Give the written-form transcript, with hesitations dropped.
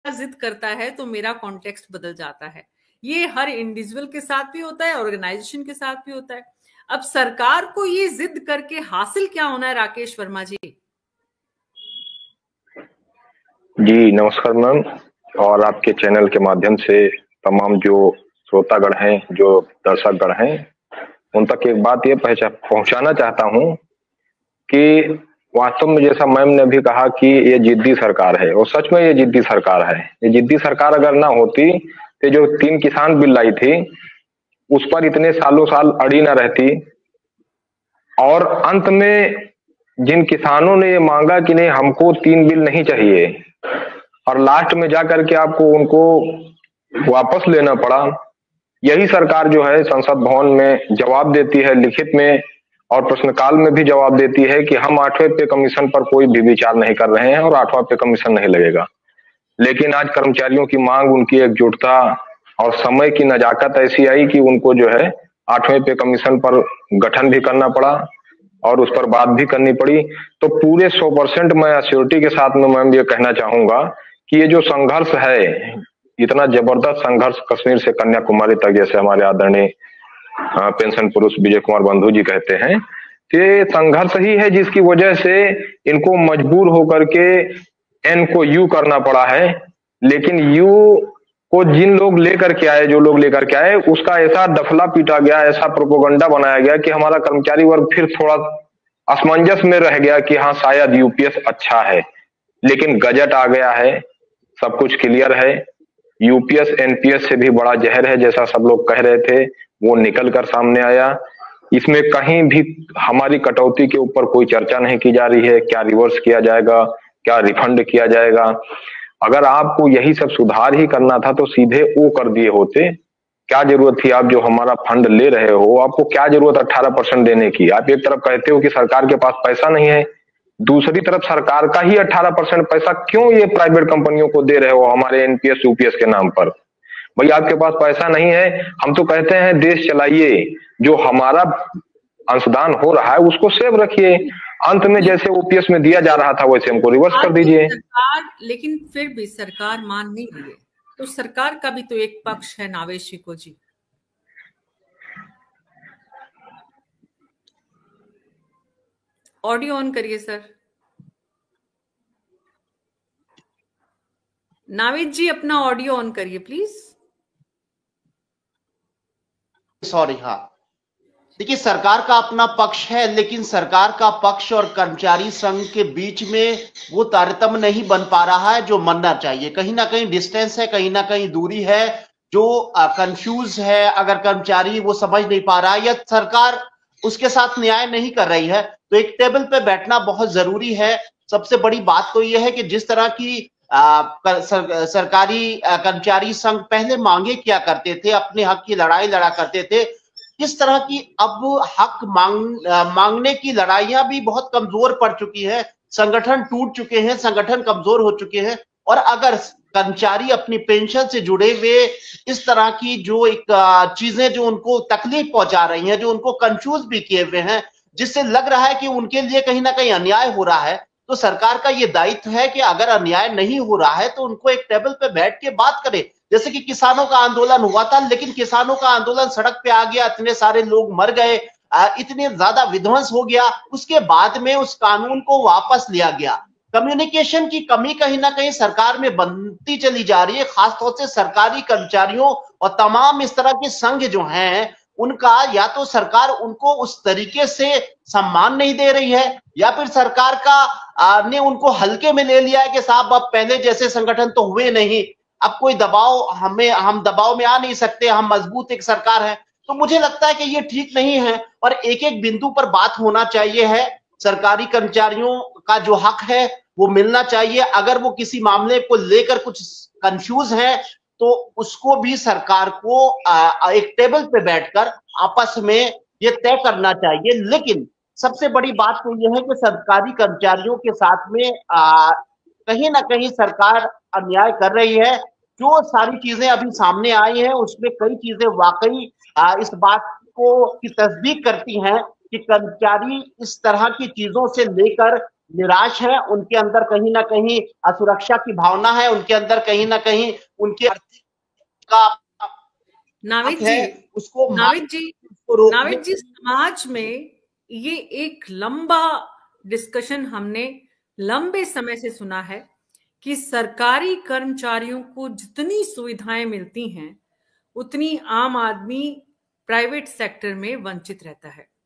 जिद करता है तो मेरा कॉन्टेक्स्ट बदल जाता है। ये हर इंडिविजुअल के साथ भी होता है, ऑर्गेनाइजेशन के साथ भी होता है। अब सरकार को ये जिद करके हासिल क्या होना है, राकेश वर्मा जी? जी नमस्कार मैम, और आपके चैनल के माध्यम से तमाम जो श्रोतागण हैं, जो दर्शकगण हैं, उन तक एक बात ये पहुंचाना चाहता हूं कि वास्तव में जैसा मैम ने भी कहा कि ये जिद्दी सरकार है, और सच में ये जिद्दी सरकार है। ये जिद्दी सरकार अगर ना होती तो जो 3 किसान बिल लाई थी उस पर इतने सालों साल अड़ी ना रहती, और अंत में जिन किसानों ने ये मांगा कि नहीं हमको 3 बिल नहीं चाहिए, और लास्ट में जाकर के आपको उनको वापस लेना पड़ा। यही सरकार जो है संसद भवन में जवाब देती है लिखित में, और प्रश्नकाल में भी जवाब देती है कि हम 8वें पे कमीशन पर कोई भी विचार नहीं कर रहे हैं और 8वां पे कमीशन नहीं लगेगा। लेकिन आज कर्मचारियों की मांग, उनकी एकजुटता और समय की नजाकत ऐसी आई कि उनको जो है 8वें पे कमीशन पर गठन भी करना पड़ा और उस पर बात भी करनी पड़ी। तो पूरे 100% मैं एश्योरिटी के साथ में मैम ये कहना चाहूंगा कि ये जो संघर्ष है, इतना जबरदस्त संघर्ष कश्मीर से कन्याकुमारी तक, जैसे हमारे आदरणीय पेंशन पुरुष विजय कुमार बंधु जी कहते हैं, कि संघर्ष ही है जिसकी वजह से इनको मजबूर होकर के एन को यू करना पड़ा है। लेकिन यू को जिन लोग लेकर के आए, जो लोग लेकर के आए, उसका ऐसा दफला पीटा गया, ऐसा प्रोपोगंडा बनाया गया कि हमारा कर्मचारी वर्ग फिर थोड़ा असमंजस में रह गया कि हाँ शायद यूपीएस अच्छा है। लेकिन गजट आ गया है, सब कुछ क्लियर है। यूपीएस एनपीएस से भी बड़ा जहर है, जैसा सब लोग कह रहे थे, वो निकल कर सामने आया। इसमें कहीं भी हमारी कटौती के ऊपर कोई चर्चा नहीं की जा रही है। क्या रिवर्स किया जाएगा, क्या रिफंड किया जाएगा? अगर आपको यही सब सुधार ही करना था तो सीधे वो कर दिए होते। क्या जरूरत थी, आप जो हमारा फंड ले रहे हो, आपको क्या जरूरत 18% देने की? आप एक तरफ कहते हो कि सरकार के पास पैसा नहीं है, दूसरी तरफ सरकार का ही 18% पैसा क्यों ये प्राइवेट कंपनियों को दे रहे हो हमारे एनपीएस यूपीएस के नाम पर? भाई आपके पास पैसा नहीं है, हम तो कहते हैं देश चलाइए, जो हमारा अंशदान हो रहा है उसको सेव रखिए। अंत में जैसे ओपीएस में दिया जा रहा था वैसे हमको रिवर्स कर दीजिए। लेकिन फिर भी सरकार मान नहीं रही है, तो सरकार का भी तो एक पक्ष है नावेश शिको जी। ऑडियो ऑन करिए सर। नावेद जी अपना ऑडियो ऑन करिए प्लीज। सॉरी, हाँ देखिए, सरकार का अपना पक्ष है, लेकिन सरकार का पक्ष और कर्मचारी संघ के बीच में वो तारतम्य नहीं बन पा रहा है जो बनना चाहिए। कहीं ना कहीं डिस्टेंस है, कहीं ना कहीं दूरी है, जो कंफ्यूज है। अगर कर्मचारी वो समझ नहीं पा रहा है या सरकार उसके साथ न्याय नहीं कर रही है, तो एक टेबल पे बैठना बहुत जरूरी है। सबसे बड़ी बात तो यह है कि जिस तरह की सरकारी कर्मचारी संघ पहले मांगे किया करते थे, अपने हक की लड़ाई लड़ा करते थे, इस तरह की अब हक मांगने की लड़ाइयां भी बहुत कमजोर पड़ चुकी है। संगठन टूट चुके हैं, संगठन कमजोर हो चुके हैं। और अगर कर्मचारी अपनी पेंशन से जुड़े हुए इस तरह की जो एक चीजें जो उनको तकलीफ पहुंचा रही हैं, जो उनको कंफ्यूज भी किए हुए हैं, जिससे लग रहा है कि उनके लिए कहीं ना कहीं अन्याय हो रहा है, तो सरकार का ये दायित्व है कि अगर अन्याय नहीं हो रहा है तो उनको एक टेबल पे बैठ के बात करे। जैसे कि किसानों का आंदोलन हुआ था, लेकिन किसानों का आंदोलन सड़क पे आ गया, इतने सारे लोग मर गए, इतने ज्यादा विध्वंस हो गया, उसके बाद में उस कानून को वापस लिया गया। कम्युनिकेशन की कमी कहीं ना कहीं सरकार में बनती चली जा रही है, खासतौर से सरकारी कर्मचारियों और तमाम इस तरह के संघ जो हैं, उनका या तो सरकार उनको उस तरीके से सम्मान नहीं दे रही है, या फिर सरकार का ने उनको हल्के में ले लिया है कि साहब अब पहले जैसे संगठन तो हुए नहीं, अब कोई दबाव हम दबाव में आ नहीं सकते, हम मजबूत एक सरकार है। तो मुझे लगता है कि ये ठीक नहीं है और एक एक बिंदु पर बात होना चाहिए है। सरकारी कर्मचारियों का जो हक है वो मिलना चाहिए। अगर वो किसी मामले को लेकर कुछ कंफ्यूज है तो उसको भी सरकार को एक टेबल पे बैठकर आपस में ये तय करना चाहिए। लेकिन सबसे बड़ी बात तो यह है कि सरकारी कर्मचारियों के साथ में कहीं ना कहीं सरकार अन्याय कर रही है। जो सारी चीजें अभी सामने आई हैं उसमें कई चीजें वाकई इस बात को की तस्दीक करती हैं कि कर्मचारी इस तरह की चीजों से लेकर निराश हैं, उनके अंदर कहीं ना कहीं असुरक्षा की भावना है, उनके अंदर कहीं ना कहीं उनके आर्थिक का नाविद है, जी, उसको नाविद जी, उसको रोकने नाविद जी, समाज में ये एक लंबा डिस्कशन हमने लंबे समय से सुना है कि सरकारी कर्मचारियों को जितनी सुविधाएं मिलती हैं उतनी आम आदमी प्राइवेट सेक्टर में वंचित रहता है।